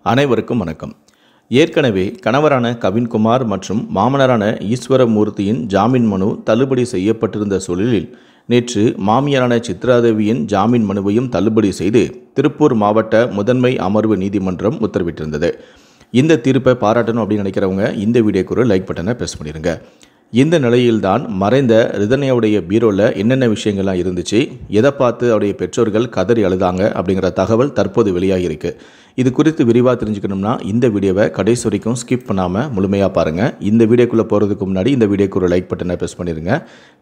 அனைவருக்கும் வணக்கம். ஏற்கனவே கணவரான கவின்குமார் மற்றும் மாமனாரான ஈஸ்வரமூர்த்தியின் ஜாமீன் மனு தள்ளுபடி செய்யப்பட்டிருந்த சூழலில் நேற்று மாமியாரான சித்ராதேவியின் ஜாமீன் மனுவையும் தள்ளுபடி செய்து திருப்பூர் மாவட்ட முதன்மை அமர்வு நீதிமன்றம் உத்தரவிட்டிருந்தது. இந்த தீர்ப்பை பாராட்டணும் அப்படின்னு நினைக்கிறவங்க இந்த வீடியோக்கு ஒரு லைக் பட்டனை ப்ரெஸ் பண்ணிடுங்க. இந்த நிலையில்தான் மறைந்த ரிதன்யாவுடைய பீரோவில் என்னென்ன விஷயங்கள்லாம் இருந்துச்சு, எதை பார்த்து அவருடைய பெற்றோர்கள் கதறி அழுதாங்க அப்படிங்கிற தகவல் தற்போது வெளியாகியிருக்கு. இது குறித்து விரிவாக தெரிஞ்சுக்கணும்னா இந்த வீடியோவை கடைசி வரைக்கும் ஸ்கிப் பண்ணாமல் முழுமையாக பாருங்கள். இந்த வீடியோக்குள்ளே போகிறதுக்கு முன்னாடி இந்த வீடியோக்கு ஒரு லைக் பட்டனை ப்ரெஸ் பண்ணிடுங்க.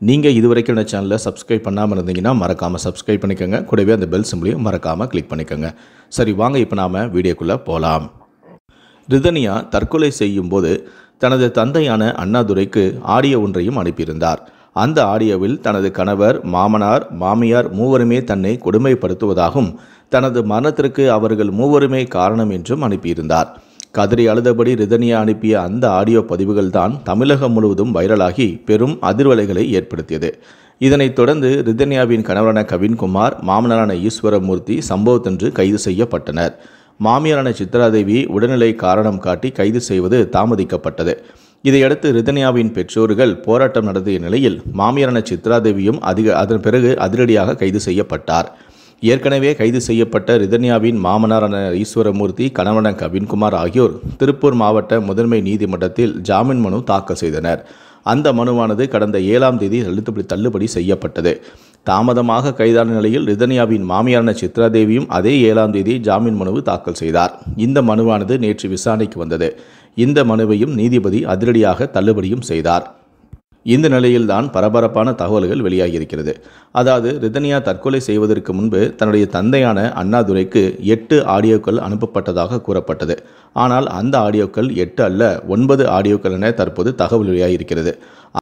நீங்கள் இது வரைக்கும் இந்த சேனலை சப்ஸ்கிரைப் பண்ணாமல் இருந்தீங்கன்னா மறக்காமல் சப்ஸ்கிரைப் பண்ணிக்கோங்க. கூடவே அந்த பெல் சிம்பிளையும் மறக்காமல் கிளிக் பண்ணிக்கோங்க. சரி, வாங்க இப்போ நாம் வீடியோக்குள்ளே போகலாம். ரிதன்யா தற்கொலை செய்யும் போது தனது தந்தையான அண்ணாதுரைக்கு ஆடியோ ஒன்றையும் அனுப்பியிருந்தார். அந்த ஆடியோவில் தனது கணவர், மாமனார், மாமியார் மூவருமே தன்னை கொடுமைப்படுத்துவதாகவும் தனது மரணத்திற்கு அவர்கள் மூவருமே காரணம் என்றும் அனுப்பியிருந்தார். கதறி அழுதபடி ரிதன்யா அனுப்பிய அந்த ஆடியோ பதிவுகள் தான் தமிழகம் முழுவதும் வைரலாகி பெரும் அதிர்வலைகளை ஏற்படுத்தியது. இதனைத் தொடர்ந்து ரிதன்யாவின் கணவரான கவின்குமார், மாமனாரான ஈஸ்வரமூர்த்தி சம்பவத்தன்று கைது செய்யப்பட்டனர். மாமியாரான சித்ராதேவி உடல்நிலை காரணம் காட்டி கைது செய்வது தாமதிக்கப்பட்டது. இதையடுத்து ரிதன்யாவின் பெற்றோர்கள் போராட்டம் நடத்திய நிலையில் மாமியாரான சித்ராதேவியும் அதன் பிறகு அதிரடியாக கைது செய்யப்பட்டார். ஏற்கனவே கைது செய்யப்பட்ட ரிதன்யாவின் மாமனாரான ஈஸ்வரமூர்த்தி, கணவனான கவின்குமார் ஆகியோர் திருப்பூர் மாவட்ட முதன்மை நீதிமன்றத்தில் ஜாமீன் மனு தாக்கல் செய்தனர். அந்த மனுவானது கடந்த 7ஆம் தேதி தள்ளுபடி செய்யப்பட்டது. தாமதமாக கைதான நிலையில் ரிதன்யாவின் மாமியாரான சித்ராதேவியும் அதே 7ஆம் தேதி ஜாமீன் மனு தாக்கல் செய்தார். இந்த மனுவானது நேற்று விசாரணைக்கு வந்தது. இந்த மனுவையும் நீதிபதி அதிரடியாக தள்ளுபடியும் செய்தார். இந்த நிலையில்தான் பரபரப்பான தகவல்கள் வெளியாகியிருக்கிறது. அதாவது, ரிதன்யா தற்கொலை செய்வதற்கு முன்பு தன்னுடைய தந்தையான அண்ணாதுரைக்கு 8 ஆடியோக்கள் அனுப்பப்பட்டதாக கூறப்பட்டது. ஆனால் அந்த ஆடியோக்கள் 8 அல்ல 9 ஆடியோக்கள் என தற்போது தகவல் வெளியாகியிருக்கிறது.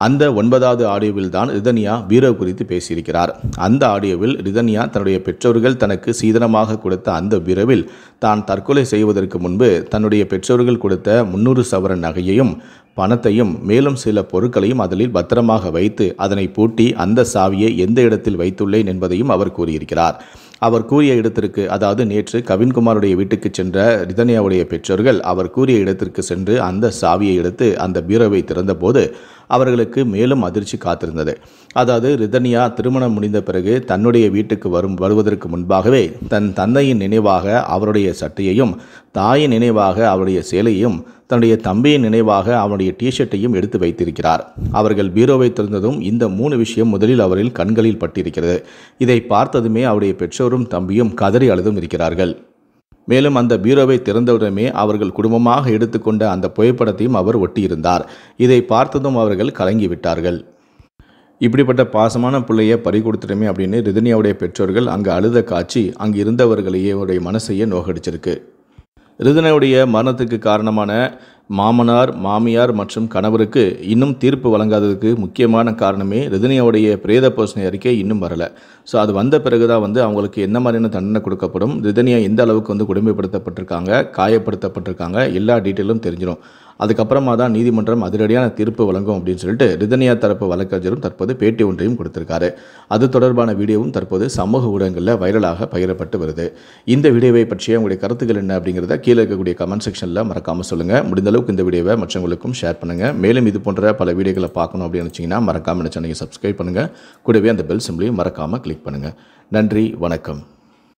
அந்த 9வது ஆடியோவில் தான் ரிதன்யா பீரோ குறித்து பேசியிருக்கிறார். அந்த ஆடியோவில் ரிதன்யா தன்னுடைய பெற்றோர்கள் தனக்கு சீதனமாக கொடுத்த அந்த பீரோவில் தான் தற்கொலை செய்வதற்கு முன்பு தன்னுடைய பெற்றோர்கள் கொடுத்த 300 சவரன் நகையையும் பணத்தையும் மேலும் சில பொருட்களையும் அதில் பத்திரமாக வைத்து அதனை பூட்டி அந்த சாவியை எந்த இடத்தில் வைத்துள்ளேன் என்பதையும் அவர் கூறியிருக்கிறார். அவர் கூறிய இடத்திற்கு, அதாவது நேற்று கவின்குமாருடைய வீட்டுக்கு சென்ற ரிதன்யாவுடைய பெற்றோர்கள் அவர் கூறிய இடத்திற்கு சென்று அந்த சாவியை எடுத்து அந்த பீரோவை திறந்தபோது அவர்களுக்கு மேலும் அதிர்ச்சி காத்திருந்தது. அதாவது, ரிதன்யா திருமணம் முடிந்த பிறகு தன்னுடைய வீட்டுக்கு வருவதற்கு முன்பாகவே தன் தந்தையின் நினைவாக அவருடைய சட்டையையும், தாயின் நினைவாக அவருடைய சேலையையும், தன்னுடைய தம்பியின் நினைவாக அவனுடைய டிஷர்ட்டையும் எடுத்து வைத்திருக்கிறார். அவர்கள் பீரோவை திறந்ததும் இந்த 3 விஷயம் முதலில் அவரின் கண்களில் பட்டிருக்கிறது. இதை பார்த்ததுமே அவருடைய பெற்றோரும் தம்பியும் கதறி அழுதும் இருக்கிறார்கள். மேலும் அந்த பீரோவை திறந்தவுடனே அவர்கள் குடும்பமாக எடுத்துக்கொண்ட அந்த புகைப்படத்தையும் அவர் ஒட்டியிருந்தார். இதை பார்த்ததும் அவர்கள் கலங்கிவிட்டார்கள். இப்படிப்பட்ட பாசமான பிள்ளையை பறி கொடுத்துட்டோமே அப்படின்னு ரிதன்யாவுடைய பெற்றோர்கள் அங்கு அழுத காட்சி அங்கு இருந்தவர்களையே மனசையே நோகடிச்சிருக்கு. ரிதன்யாவுடைய மரணத்துக்கு காரணமான மாமனார், மாமியார் மற்றும் கணவருக்கு இன்னும் தீர்ப்பு வழங்காததுக்கு முக்கியமான காரணமே ரிதன்யாவுடைய பிரேத பரிசோதனை அறிக்கை இன்னும் வரலை. ஸோ அது வந்த பிறகு தான் அவங்களுக்கு என்ன மாதிரியான தண்டனை கொடுக்கப்படும், ரிதன்யா எந்த அளவுக்கு கொடுமைப்படுத்தப்பட்டிருக்காங்க, காயப்படுத்தப்பட்டிருக்காங்க, எல்லா டீட்டெயிலும் தெரிஞ்சிடும். அதுக்கப்புறமா தான் நீதிமன்றம் அதிரடியான தீர்ப்பு வழங்கும் அப்படின்னு சொல்லிட்டு ரிதன்யா தரப்பு வழக்கறிஞரும் தற்போது பேட்டி ஒன்றையும் கொடுத்திருக்காரு. அது தொடர்பான வீடியோவும் தற்போது சமூக ஊடகங்களில் வைரலாக பகிரப்பட்டு வருது. இந்த வீடியோவை பற்றிய உங்களுடைய கருத்துக்கள் என்ன அப்படிங்கிறத கீழே இருக்கக்கூடிய கமெண்ட் செக்ஷனில் மறக்காமல் சொல்லுங்கள். முடிந்த அளவுக்கு இந்த வீடியோவை மற்றவங்களுக்கும் ஷேர் பண்ணுங்கள். மேலும் இது போன்ற பல வீடியோக்களை பார்க்கணும் அப்படின்னு நினச்சிங்கன்னா மறக்காமல் இந்த சேனலை சப்ஸ்கிரைப் பண்ணுங்கள். கூடவே அந்த பெல் சிம்பிளையும் மறக்காமல் கிளிக் பண்ணுங்கள். நன்றி, வணக்கம்.